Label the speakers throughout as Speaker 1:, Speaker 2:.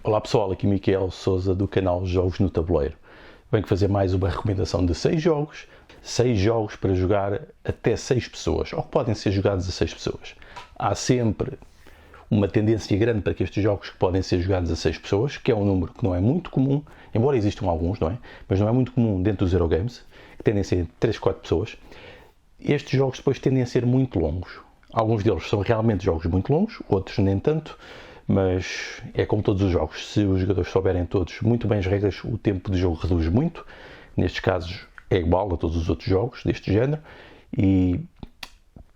Speaker 1: Olá pessoal, aqui Miquel Sousa do canal Jogos no Tabuleiro. Venho fazer mais uma recomendação de 6 jogos para jogar até 6 pessoas, ou que podem ser jogados a 6 pessoas. Há sempre uma tendência grande para que estes jogos que podem ser jogados a 6 pessoas, que é um número que não é muito comum, embora existam alguns, não é? Mas não é muito comum dentro dos Eurogames, que tendem a ser 3, 4 pessoas. Estes jogos depois tendem a ser muito longos. Alguns deles são realmente jogos muito longos, outros nem tanto. Mas é como todos os jogos, se os jogadores souberem todos muito bem as regras, o tempo de jogo reduz muito. Nestes casos é igual a todos os outros jogos deste género e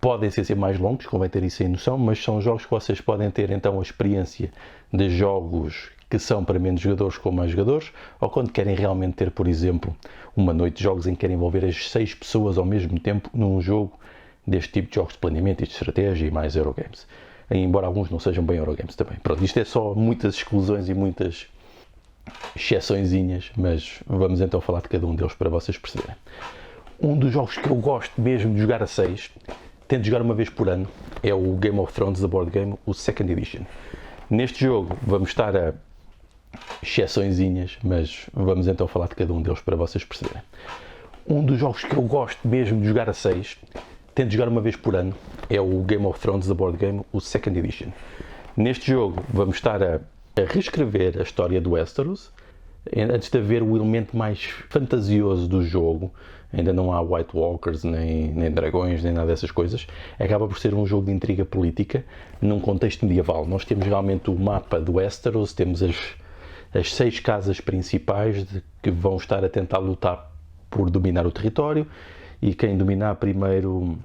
Speaker 1: podem ser mais longos, convém ter isso em noção, mas são jogos que vocês podem ter então a experiência de jogos que são para menos jogadores com mais jogadores, ou quando querem realmente ter, por exemplo, uma noite de jogos em que querem envolver as 6 pessoas ao mesmo tempo num jogo deste tipo de jogos de planeamento e de estratégia e mais Eurogames. Embora alguns não sejam bem Eurogames também. Pronto, isto é só muitas exclusões e muitas exceçõezinhas, mas vamos então falar de cada um deles para vocês perceberem. Um dos jogos que eu gosto mesmo de jogar a 6, tento jogar uma vez por ano, é o Game of Thrones, The Board Game, o Second Edition. Neste jogo vamos estar a exceçõezinhas, mas vamos então falar de cada um deles para vocês perceberem. Um dos jogos que eu gosto mesmo de jogar a 6, tento jogar uma vez por ano, é o Game of Thrones, The Board Game, o Second Edition. Neste jogo vamos estar a reescrever a história do Westeros, antes de haver o elemento mais fantasioso do jogo. Ainda não há White Walkers, nem dragões, nem nada dessas coisas. Acaba por ser um jogo de intriga política, num contexto medieval. Nós temos realmente o mapa do Westeros, temos as 6 casas principais que vão estar a tentar lutar por dominar o território, e quem dominar primeiro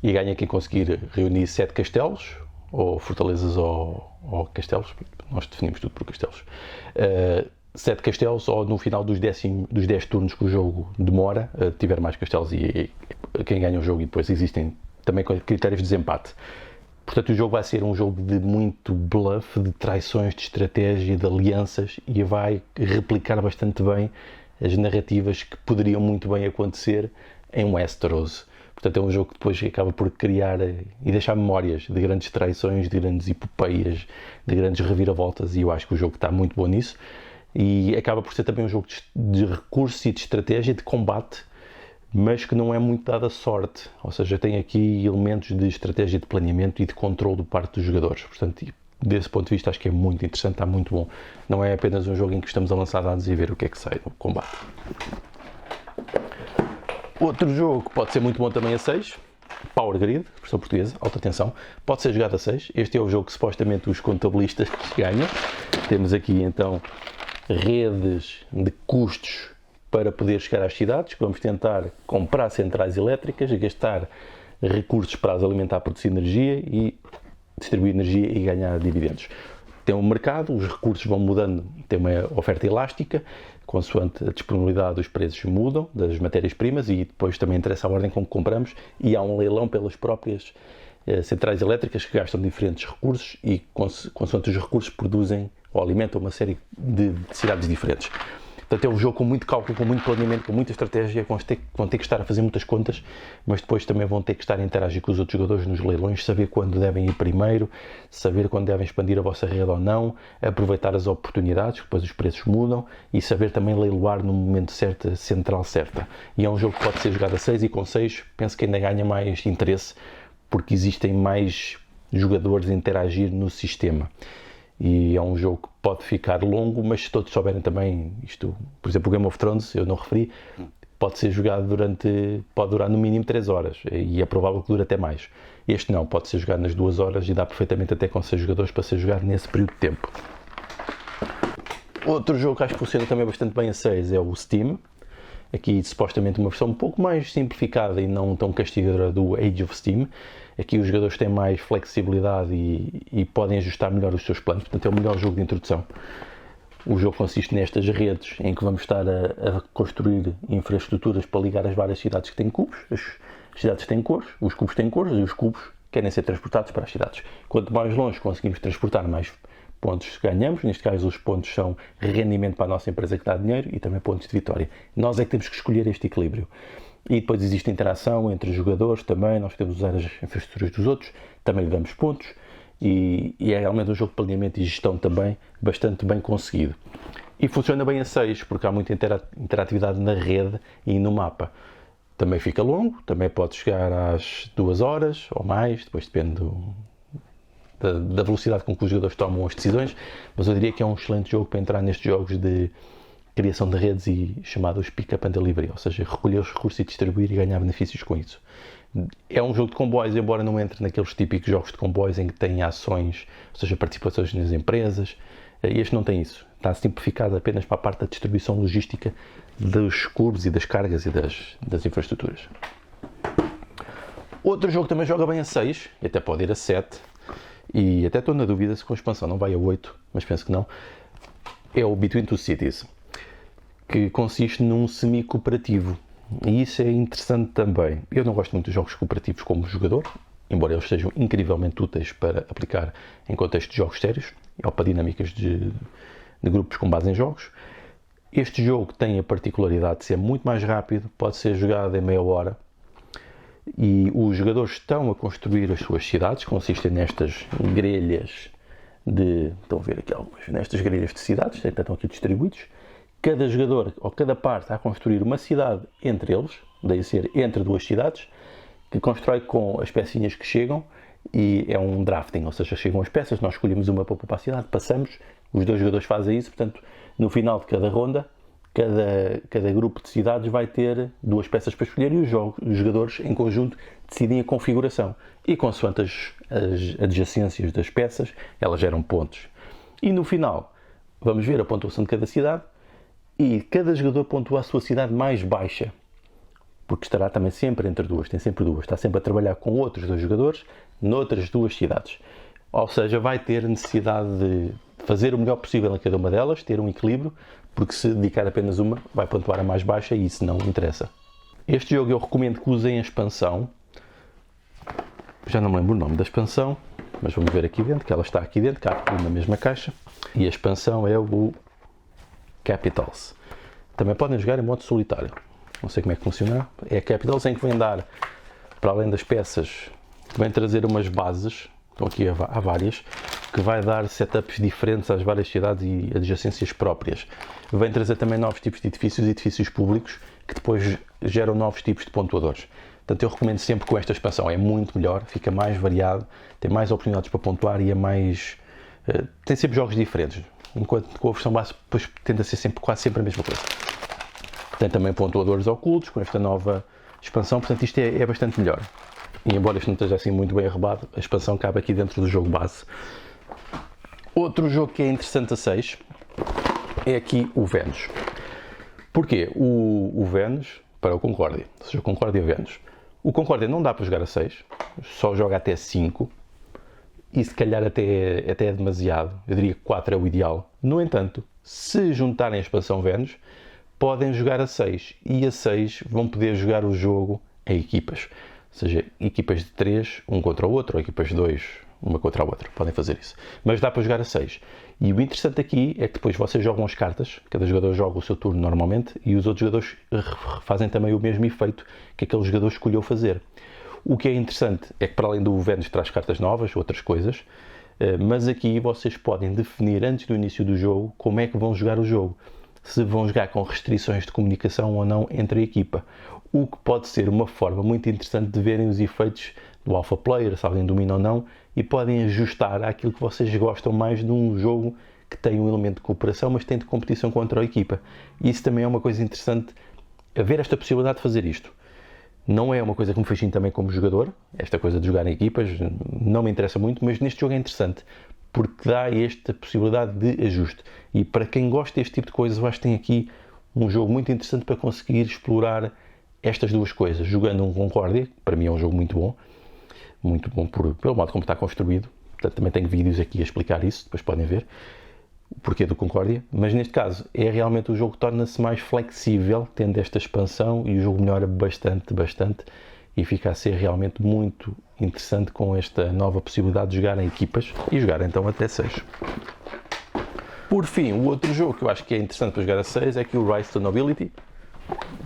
Speaker 1: e ganha quem conseguir reunir 7 castelos, ou fortalezas ou castelos, nós definimos tudo por castelos. 7 castelos, ou no final dos 10 turnos que o jogo demora, tiver mais castelos e quem ganha o jogo, e depois existem também critérios de desempate. Portanto, o jogo vai ser um jogo de muito bluff, de traições, de estratégia, de alianças, e vai replicar bastante bem as narrativas que poderiam muito bem acontecer em Westeros. Portanto, é um jogo que depois acaba por criar e deixar memórias de grandes traições, de grandes epopeias, de grandes reviravoltas, e eu acho que o jogo está muito bom nisso. E acaba por ser também um jogo de recurso e de estratégia, de combate, mas que não é muito dado a sorte. Ou seja, tem aqui elementos de estratégia, de planeamento e de controle do parte dos jogadores. Portanto, desse ponto de vista, acho que é muito interessante, está muito bom. Não é apenas um jogo em que estamos a lançar dados e ver o que é que sai do combate. Outro jogo que pode ser muito bom também a 6, Power Grid, versão portuguesa, alta tensão, pode ser jogado a 6. Este é o jogo que supostamente os contabilistas ganham. Temos aqui então redes de custos para poder chegar às cidades, que vamos tentar comprar centrais elétricas, gastar recursos para as alimentar, produzir energia e distribuir energia e ganhar dividendos. Tem um mercado, os recursos vão mudando, tem uma oferta elástica, consoante a disponibilidade dos preços mudam, das matérias-primas, e depois também interessa a ordem com que compramos, e há um leilão pelas próprias centrais elétricas que gastam diferentes recursos e consoante os recursos produzem ou alimentam uma série de cidades diferentes. Portanto, é um jogo com muito cálculo, com muito planeamento, com muita estratégia, vão ter que estar a fazer muitas contas, mas depois também vão ter que estar a interagir com os outros jogadores nos leilões, saber quando devem ir primeiro, saber quando devem expandir a vossa rede ou não, aproveitar as oportunidades, que depois os preços mudam, e saber também leiloar no momento certo, a central certa. E é um jogo que pode ser jogado a 6, e com 6 penso que ainda ganha mais interesse, porque existem mais jogadores a interagir no sistema. E é um jogo que pode ficar longo, mas se todos souberem também isto, por exemplo, o Game of Thrones, eu não referi, pode ser jogado pode durar no mínimo 3 horas, e é provável que dure até mais. Este não, pode ser jogado nas 2 horas e dá perfeitamente até com 6 jogadores para ser jogado nesse período de tempo. Outro jogo que acho que funciona também bastante bem a 6 é o Steam. Aqui supostamente uma versão um pouco mais simplificada e não tão castigadora do Age of Steam. Aqui os jogadores têm mais flexibilidade e podem ajustar melhor os seus planos, portanto é o melhor jogo de introdução. O jogo consiste nestas redes em que vamos estar a construir infraestruturas para ligar as várias cidades que têm cubos. As cidades têm cores, os cubos têm cores e os cubos querem ser transportados para as cidades. Quanto mais longe conseguimos transportar, mais pontos ganhamos. Neste caso os pontos são rendimento para a nossa empresa que dá dinheiro e também pontos de vitória. Nós é que temos que escolher este equilíbrio. E depois existe interação entre os jogadores também, nós podemos usar as infraestruturas dos outros, também lhe damos pontos e é realmente um jogo de planeamento e gestão também bastante bem conseguido. E funciona bem a 6, porque há muita interatividade na rede e no mapa. Também fica longo, também pode chegar às 2 horas ou mais, depois depende da velocidade com que os jogadores tomam as decisões, mas eu diria que é um excelente jogo para entrar nestes jogos de criação de redes e chamados pick-up and delivery, ou seja, recolher os recursos e distribuir e ganhar benefícios com isso. É um jogo de comboios, embora não entre naqueles típicos jogos de comboios em que tem ações, ou seja, participações nas empresas. Este não tem isso. Está simplificado apenas para a parte da distribuição logística dos cubos e das cargas e das infraestruturas. Outro jogo que também joga bem a 6, e até pode ir a 7, e até estou na dúvida se com a expansão não vai a 8, mas penso que não, é o Between Two Cities, que consiste num semi-cooperativo. E isso é interessante também. Eu não gosto muito de jogos cooperativos como jogador, embora eles sejam incrivelmente úteis para aplicar em contexto de jogos sérios ou para dinâmicas de grupos com base em jogos. Este jogo tem a particularidade de ser muito mais rápido, pode ser jogado em meia hora e os jogadores estão a construir as suas cidades, consistem nestas grelhas estão a ver aqui algumas, nestas grelhas de cidades, estão aqui distribuídos. Cada jogador ou cada parte está a construir uma cidade entre eles, daí ser entre duas cidades, que constrói com as pecinhas que chegam e é um drafting, ou seja, chegam as peças, nós escolhemos uma para poupar a cidade, passamos, os dois jogadores fazem isso, portanto, no final de cada ronda, cada grupo de cidades vai ter 2 peças para escolher e os jogadores em conjunto decidem a configuração. E consoante as adjacências das peças, elas geram pontos. E no final, vamos ver a pontuação de cada cidade e cada jogador pontua a sua cidade mais baixa, porque estará também sempre entre duas, tem sempre duas, está sempre a trabalhar com outros 2 jogadores noutras 2 cidades. Ou seja, vai ter necessidade de fazer o melhor possível em cada uma delas, ter um equilíbrio, porque se dedicar apenas uma, vai pontuar a mais baixa e isso não interessa. Este jogo eu recomendo que usem a expansão, já não me lembro o nome da expansão, mas vamos ver aqui dentro, que ela está aqui dentro, cabe na mesma caixa, e a expansão é o Capitals. Também podem jogar em modo solitário, não sei como é que funciona, é a Capitals em que vem dar, para além das peças, vem trazer umas bases, estão aqui há várias, que vai dar setups diferentes às várias cidades e adjacências próprias. Vem trazer também novos tipos de edifícios e edifícios públicos que depois geram novos tipos de pontuadores. Portanto, eu recomendo sempre com esta expansão, é muito melhor, fica mais variado, tem mais oportunidades para pontuar e é mais... tem sempre jogos diferentes, enquanto com a versão base depois tende a ser quase sempre a mesma coisa. Tem também pontuadores ocultos com esta nova expansão, portanto isto é bastante melhor. E embora isto não esteja assim muito bem arrebado, a expansão cabe aqui dentro do jogo base. Outro jogo que é interessante a 6 é aqui o Vênus. Porquê? O Vênus para o Concórdia, ou seja, o Concórdia-Vênus. O Concórdia não dá para jogar a 6, só joga até 5 e se calhar até é demasiado, eu diria que 4 é o ideal. No entanto, se juntarem a expansão Vênus, podem jogar a 6 e a 6 vão poder jogar o jogo em equipas. Ou seja, equipas de 3, um contra o outro, ou equipas de 2, uma contra a outra. Podem fazer isso. Mas dá para jogar a 6. E o interessante aqui é que depois vocês jogam as cartas, cada jogador joga o seu turno normalmente, e os outros jogadores fazem também o mesmo efeito que aquele jogador escolheu fazer. O que é interessante é que para além do Vênus traz cartas novas, outras coisas, mas aqui vocês podem definir antes do início do jogo como é que vão jogar o jogo. Se vão jogar com restrições de comunicação ou não entre a equipa. O que pode ser uma forma muito interessante de verem os efeitos do alpha player, se alguém domina ou não, e podem ajustar àquilo que vocês gostam mais de um jogo que tem um elemento de cooperação, mas tem de competição contra a equipa. E isso também é uma coisa interessante, haver esta possibilidade de fazer isto. Não é uma coisa que me fascina também como jogador, esta coisa de jogar em equipas, não me interessa muito, mas neste jogo é interessante, porque dá esta possibilidade de ajuste. E para quem gosta deste tipo de coisas, eu acho que tem aqui um jogo muito interessante para conseguir explorar estas duas coisas. Jogando um Concórdia, que para mim é um jogo muito bom pelo modo como está construído. Portanto, também tenho vídeos aqui a explicar isso, depois podem ver o porquê do Concórdia. Mas neste caso, é realmente o jogo que torna-se mais flexível, tendo esta expansão, e o jogo melhora bastante, e fica a ser realmente muito interessante com esta nova possibilidade de jogar em equipas e jogar então até 6. Por fim, o outro jogo que eu acho que é interessante para jogar a 6 é aqui o Rise to Nobility.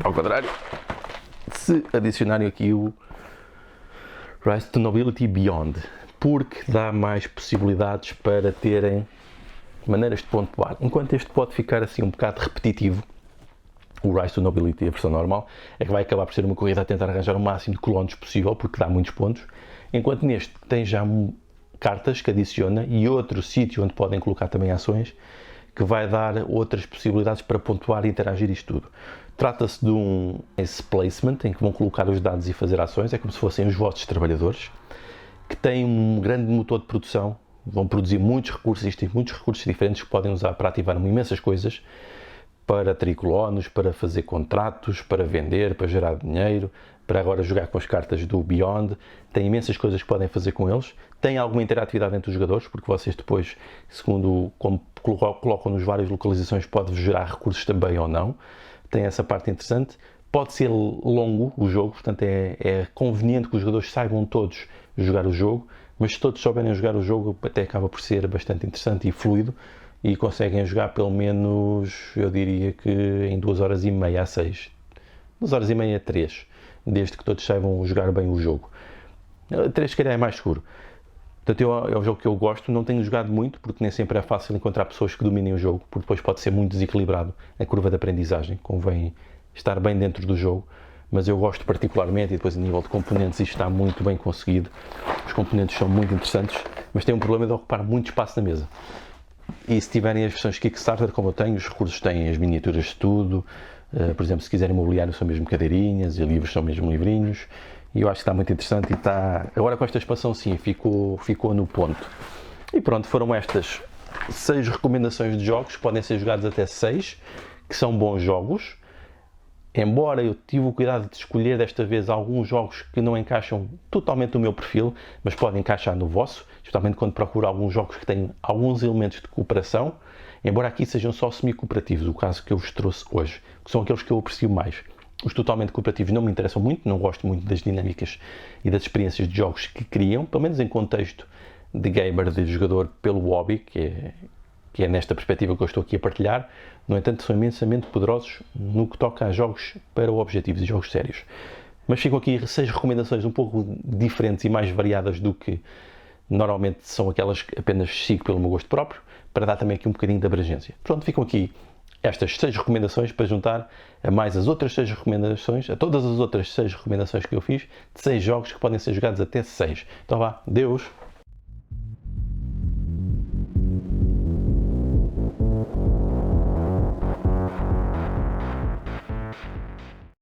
Speaker 1: Ao contrário, se adicionarem aqui o Rise to Nobility Beyond. porque dá mais possibilidades para terem maneiras de pontuar. Enquanto este pode ficar assim um bocado repetitivo, o Rise to Nobility, a versão normal, é que vai acabar por ser uma corrida a tentar arranjar o máximo de colonos possível, porque dá muitos pontos, enquanto neste tem já cartas que adiciona e outro sítio onde podem colocar também ações, que vai dar outras possibilidades para pontuar e interagir isto tudo. Trata-se de um placement, em que vão colocar os dados e fazer ações, é como se fossem os vossos trabalhadores, que têm um grande motor de produção, vão produzir muitos recursos, existem muitos recursos diferentes que podem usar para ativar imensas coisas, para atrair colonos, para fazer contratos, para vender, para gerar dinheiro, para agora jogar com as cartas do Beyond. Tem imensas coisas que podem fazer com eles. Tem alguma interatividade entre os jogadores, porque vocês depois, segundo como colocam nos várias localizações, pode gerar recursos também ou não. Tem essa parte interessante. Pode ser longo o jogo, portanto é conveniente que os jogadores saibam todos jogar o jogo, mas se todos souberem jogar o jogo, até acaba por ser bastante interessante e fluido, e conseguem jogar pelo menos, eu diria que em 2 horas e meia a 6. 2 horas e meia a 3, desde que todos saibam jogar bem o jogo. 3 se calhar é mais seguro. Portanto, é um jogo que eu gosto, não tenho jogado muito, porque nem sempre é fácil encontrar pessoas que dominem o jogo, porque depois pode ser muito desequilibrado a curva de aprendizagem, convém estar bem dentro do jogo, mas eu gosto particularmente, e depois a nível de componentes isto está muito bem conseguido, os componentes são muito interessantes, mas tem um problema de ocupar muito espaço na mesa. E se tiverem as versões Kickstarter, como eu tenho, os recursos têm as miniaturas de tudo, por exemplo, se quiserem mobiliário são mesmo cadeirinhas, e livros são mesmo livrinhos, e eu acho que está muito interessante e está... Agora com esta expansão sim, ficou no ponto. E pronto, foram estas 6 recomendações de jogos, que podem ser jogados até 6, que são bons jogos, embora eu tive o cuidado de escolher desta vez alguns jogos que não encaixam totalmente no meu perfil, mas podem encaixar no vosso, especialmente quando procuro alguns jogos que têm alguns elementos de cooperação, embora aqui sejam só semi-cooperativos, o caso que eu vos trouxe hoje, que são aqueles que eu aprecio mais. Os totalmente cooperativos não me interessam muito, não gosto muito das dinâmicas e das experiências de jogos que criam, pelo menos em contexto de gamer, de jogador pelo hobby, que é nesta perspectiva que eu estou aqui a partilhar. No entanto, são imensamente poderosos no que toca a jogos para objetivos e jogos sérios. Mas ficam aqui 6 recomendações um pouco diferentes e mais variadas do que normalmente são aquelas que apenas sigo pelo meu gosto próprio, para dar também aqui um bocadinho de abrangência. Pronto, ficam aqui estas 6 recomendações para juntar a mais as outras 6 recomendações, a todas as outras 6 recomendações que eu fiz, de 6 jogos que podem ser jogados até 6. Então vá, Deus!